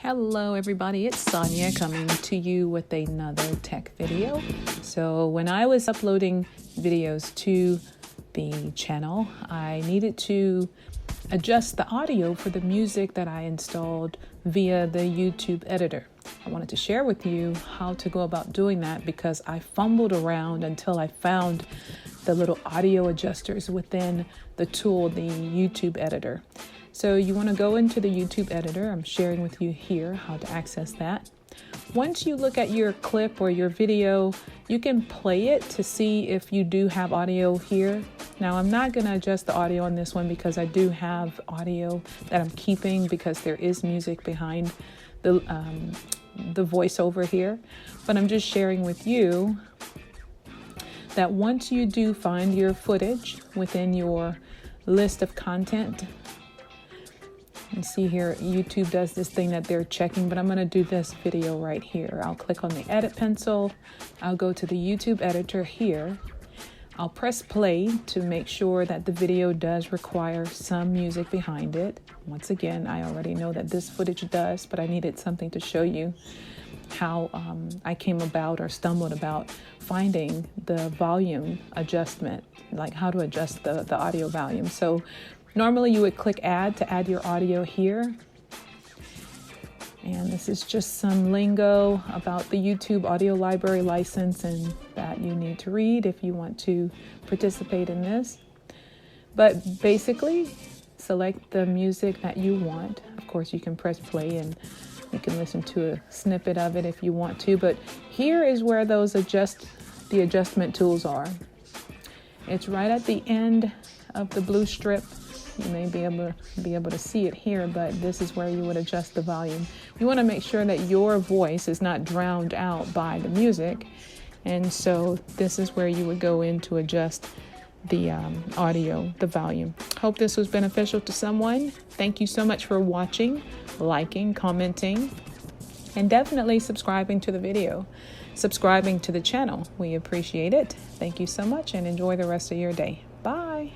Hello everybody, it's Sonia coming to you with another tech video. So when I was uploading videos to the channel, I needed to adjust the audio for the music that I installed via the YouTube editor. I wanted to share with you how to go about doing that because I fumbled around until I found the little audio adjusters within the tool, the YouTube editor. So you want to go into the YouTube editor. I'm sharing with you here how to access that. Once you look at your clip or your video, you can play it to see if you do have audio here. Now, I'm not going to adjust the audio on this one because I do have audio that I'm keeping because there is music behind the voiceover here. But I'm just sharing with you that once you do find your footage within your list of content, you see here, YouTube does this thing that they're checking, but I'm going to do this video right here. I'll click on the edit pencil. I'll go to the YouTube editor here. I'll press play to make sure that the video does require some music behind it. Once again, I already know that this footage does, but I needed something to show you how I came about or stumbled about finding the volume adjustment, like how to adjust the audio volume. So normally you would click add to add your audio here. And this is just some lingo about the YouTube audio library license and that you need to read if you want to participate in this. But basically, select the music that you want. Of course, you can press play and you can listen to a snippet of it if you want to. But here is where those the adjustment tools are. It's right at the end of the blue strip. You may be able to see it here, but this is where you would adjust the volume. You want to make sure that your voice is not drowned out by the music. And so this is where you would go in to adjust the audio, the volume. Hope this was beneficial to someone. Thank you so much for watching, liking, commenting, and definitely subscribing to the video, subscribing to the channel. We appreciate it. Thank you so much and enjoy the rest of your day. Bye.